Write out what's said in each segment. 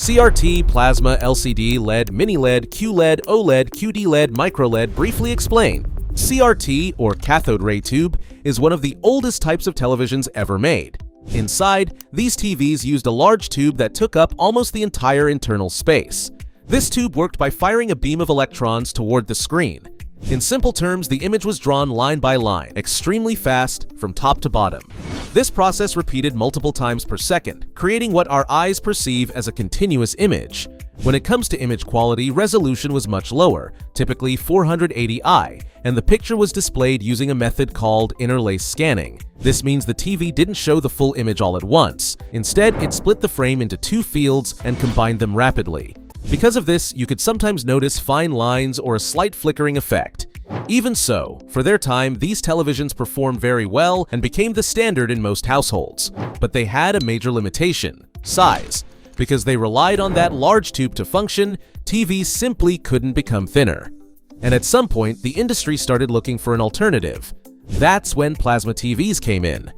CRT, plasma, LCD, LED, mini-LED, QLED, OLED, QD-LED, MicroLED. Briefly explain. CRT, or cathode ray tube, is one of the oldest types of televisions ever made. Inside, these TVs used a large tube that took up almost the entire internal space. This tube worked by firing a beam of electrons toward the screen. In simple terms, the image was drawn line by line, extremely fast, from top to bottom. This process repeated multiple times per second, creating what our eyes perceive as a continuous image. When it comes to image quality, resolution was much lower, typically 480i, and the picture was displayed using a method called interlace scanning. This means the TV didn't show the full image all at once. Instead, it split the frame into two fields and combined them rapidly. Because of this, you could sometimes notice fine lines or a slight flickering effect. Even so, for their time, these televisions performed very well and became the standard in most households. But they had a major limitation: size. Because they relied on that large tube to function, TVs simply couldn't become thinner. And at some point, the industry started looking for an alternative. That's when plasma TVs came in.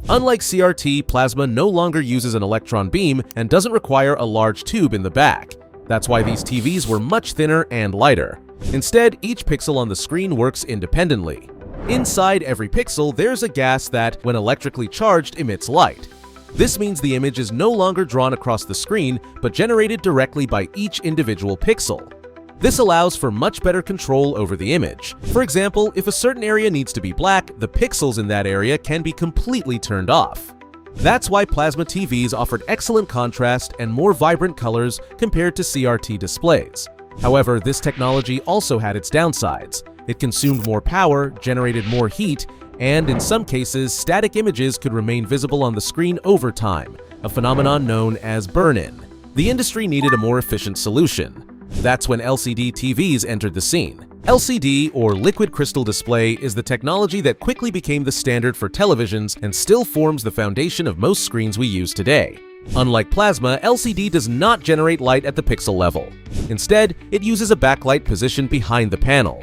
Unlike CRT, plasma no longer uses an electron beam and doesn't require a large tube in the back. That's why these TVs were much thinner and lighter. Instead, each pixel on the screen works independently. Inside every pixel, there's a gas that, when electrically charged, emits light. This means the image is no longer drawn across the screen, but generated directly by each individual pixel. This allows for much better control over the image. For example, if a certain area needs to be black, the pixels in that area can be completely turned off. That's why plasma TVs offered excellent contrast and more vibrant colors compared to CRT displays. However, this technology also had its downsides. It consumed more power, generated more heat, and in some cases, static images could remain visible on the screen over time, a phenomenon known as burn-in. The industry needed a more efficient solution. That's when LCD TVs entered the scene. LCD, or liquid crystal display, is the technology that quickly became the standard for televisions and still forms the foundation of most screens we use today. Unlike plasma, LCD does not generate light at the pixel level. Instead, it uses a backlight positioned behind the panel.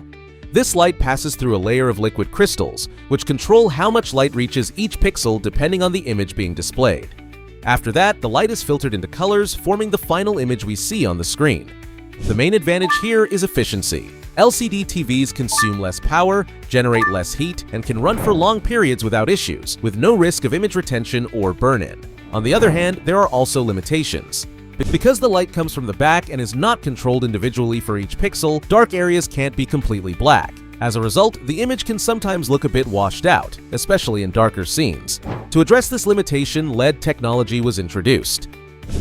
This light passes through a layer of liquid crystals, which control how much light reaches each pixel depending on the image being displayed. After that, the light is filtered into colors, forming the final image we see on the screen. The main advantage here is efficiency. LCD TVs consume less power, generate less heat, and can run for long periods without issues, with no risk of image retention or burn-in. On the other hand, there are also limitations. Because the light comes from the back and is not controlled individually for each pixel, dark areas can't be completely black. As a result, the image can sometimes look a bit washed out, especially in darker scenes. To address this limitation, LED technology was introduced.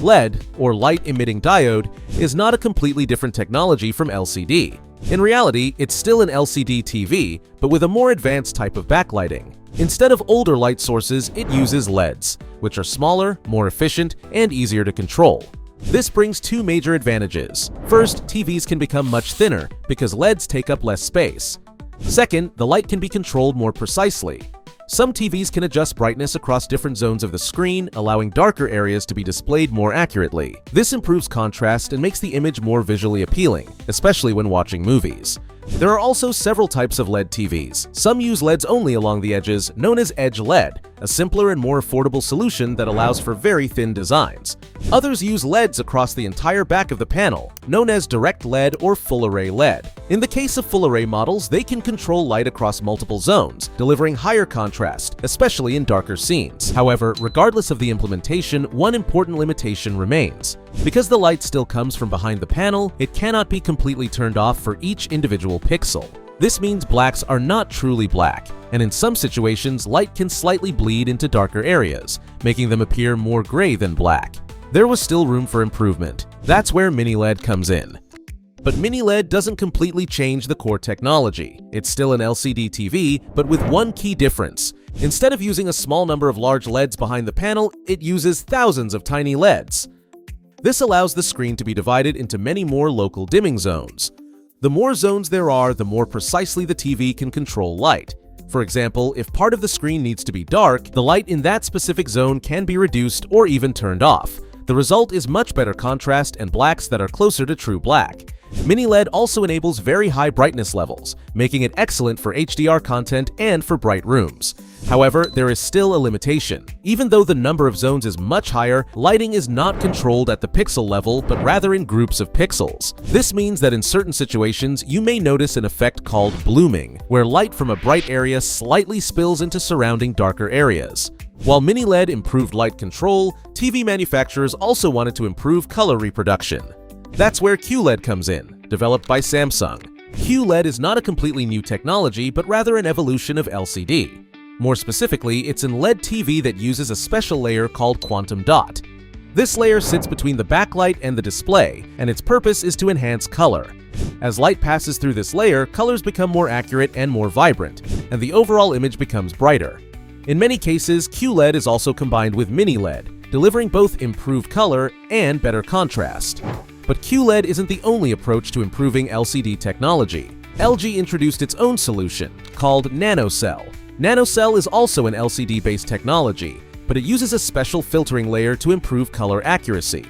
LED, or light-emitting diode, is not a completely different technology from LCD. In reality, it's still an LCD TV, but with a more advanced type of backlighting. Instead of older light sources, it uses LEDs, which are smaller, more efficient, and easier to control. This brings two major advantages. First, TVs can become much thinner because LEDs take up less space. Second, the light can be controlled more precisely. Some TVs can adjust brightness across different zones of the screen, allowing darker areas to be displayed more accurately. This improves contrast and makes the image more visually appealing, especially when watching movies. There are also several types of LED TVs. Some use LEDs only along the edges, known as edge LED, a simpler and more affordable solution that allows for very thin designs. Others use LEDs across the entire back of the panel, known as direct LED or full array LED. In the case of full array models, they can control light across multiple zones, delivering higher contrast, especially in darker scenes. However, regardless of the implementation, one important limitation remains. Because the light still comes from behind the panel, it cannot be completely turned off for each individual pixel. This means blacks are not truly black, and in some situations, light can slightly bleed into darker areas, making them appear more gray than black. There was still room for improvement. That's where mini-LED comes in. But mini-LED doesn't completely change the core technology. It's still an LCD TV, but with one key difference. Instead of using a small number of large LEDs behind the panel, it uses thousands of tiny LEDs. This allows the screen to be divided into many more local dimming zones. The more zones there are, the more precisely the TV can control light. For example, if part of the screen needs to be dark, the light in that specific zone can be reduced or even turned off. The result is much better contrast and blacks that are closer to true black. Mini-LED also enables very high brightness levels, making it excellent for HDR content and for bright rooms. However, there is still a limitation. Even though the number of zones is much higher, lighting is not controlled at the pixel level, but rather in groups of pixels. This means that in certain situations, you may notice an effect called blooming, where light from a bright area slightly spills into surrounding darker areas. While Mini-LED improved light control, TV manufacturers also wanted to improve color reproduction. That's where QLED comes in, developed by Samsung. QLED is not a completely new technology, but rather an evolution of LCD. More specifically, it's an LED TV that uses a special layer called quantum dot. This layer sits between the backlight and the display, and its purpose is to enhance color. As light passes through this layer, colors become more accurate and more vibrant, and the overall image becomes brighter. In many cases, QLED is also combined with Mini-LED, delivering both improved color and better contrast. But QLED isn't the only approach to improving LCD technology. LG introduced its own solution, called NanoCell. NanoCell is also an LCD-based technology, but it uses a special filtering layer to improve color accuracy.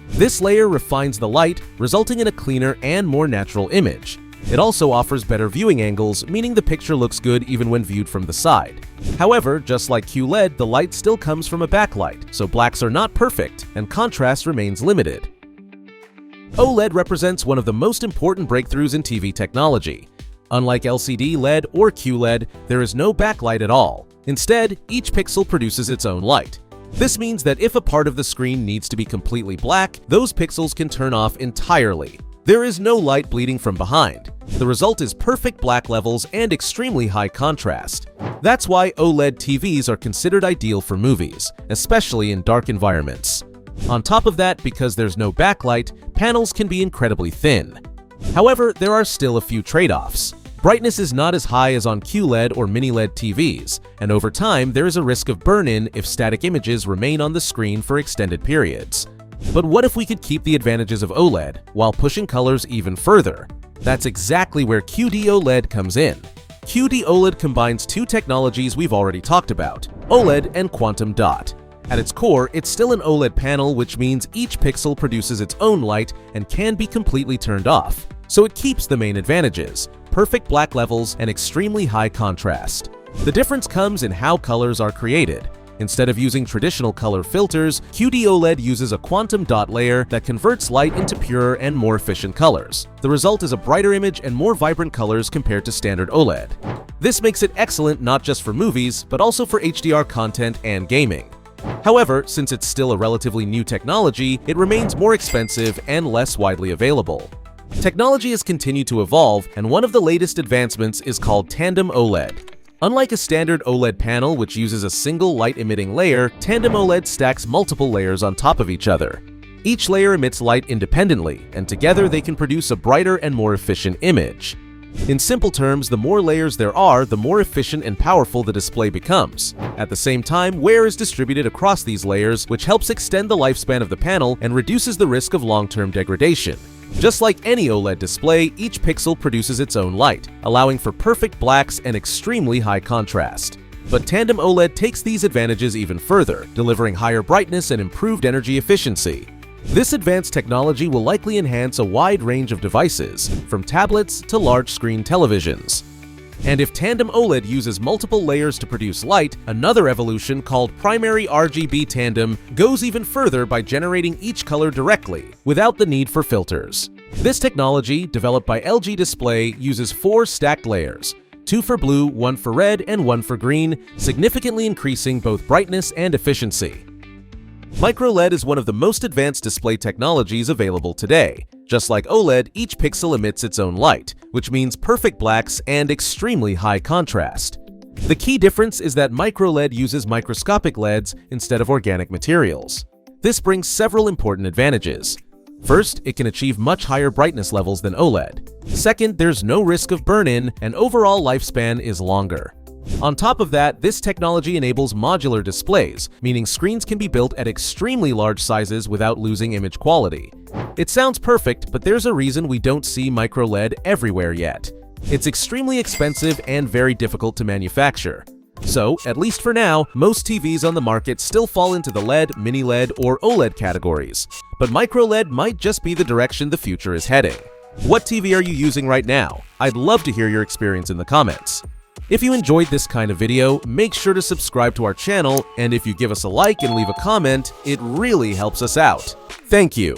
This layer refines the light, resulting in a cleaner and more natural image. It also offers better viewing angles, meaning the picture looks good even when viewed from the side. However, just like QLED, the light still comes from a backlight, so blacks are not perfect, and contrast remains limited. OLED represents one of the most important breakthroughs in TV technology. Unlike LCD, LED, or QLED, there is no backlight at all. Instead, each pixel produces its own light. This means that if a part of the screen needs to be completely black, those pixels can turn off entirely. There is no light bleeding from behind. The result is perfect black levels and extremely high contrast. That's why OLED TVs are considered ideal for movies, especially in dark environments. On top of that, because there's no backlight, panels can be incredibly thin. However, there are still a few trade-offs. Brightness is not as high as on QLED or Mini-LED TVs, and over time there is a risk of burn-in if static images remain on the screen for extended periods. But what if we could keep the advantages of OLED while pushing colors even further? That's exactly where QD-OLED comes in. QD-OLED combines two technologies we've already talked about, OLED and quantum dot. At its core, it's still an OLED panel, which means each pixel produces its own light and can be completely turned off. So it keeps the main advantages, perfect black levels and extremely high contrast. The difference comes in how colors are created. Instead of using traditional color filters, QD-OLED uses a quantum dot layer that converts light into purer and more efficient colors. The result is a brighter image and more vibrant colors compared to standard OLED. This makes it excellent not just for movies, but also for HDR content and gaming. However, since it's still a relatively new technology, it remains more expensive and less widely available. Technology has continued to evolve, and one of the latest advancements is called Tandem OLED. Unlike a standard OLED panel which uses a single light-emitting layer, Tandem OLED stacks multiple layers on top of each other. Each layer emits light independently, and together they can produce a brighter and more efficient image. In simple terms, the more layers there are, the more efficient and powerful the display becomes. At the same time, wear is distributed across these layers, which helps extend the lifespan of the panel and reduces the risk of long-term degradation. Just like any OLED display, each pixel produces its own light, allowing for perfect blacks and extremely high contrast. But Tandem OLED takes these advantages even further, delivering higher brightness and improved energy efficiency. This advanced technology will likely enhance a wide range of devices, from tablets to large-screen televisions. And if Tandem OLED uses multiple layers to produce light, another evolution called primary RGB tandem goes even further by generating each color directly, without the need for filters. This technology, developed by LG Display, uses 4 stacked layers, 2 for blue, 1 for red, and 1 for green, significantly increasing both brightness and efficiency. MicroLED is one of the most advanced display technologies available today. Just like OLED, each pixel emits its own light, which means perfect blacks and extremely high contrast. The key difference is that MicroLED uses microscopic LEDs instead of organic materials. This brings several important advantages. First, it can achieve much higher brightness levels than OLED. Second, there's no risk of burn-in, and overall lifespan is longer. On top of that, this technology enables modular displays, meaning screens can be built at extremely large sizes without losing image quality. It sounds perfect, but there's a reason we don't see MicroLED everywhere yet. It's extremely expensive and very difficult to manufacture. So, at least for now, most TVs on the market still fall into the LED, Mini-LED, or OLED categories. But MicroLED might just be the direction the future is heading. What TV are you using right now? I'd love to hear your experience in the comments. If you enjoyed this kind of video, make sure to subscribe to our channel, and if you give us a like and leave a comment, it really helps us out. Thank you.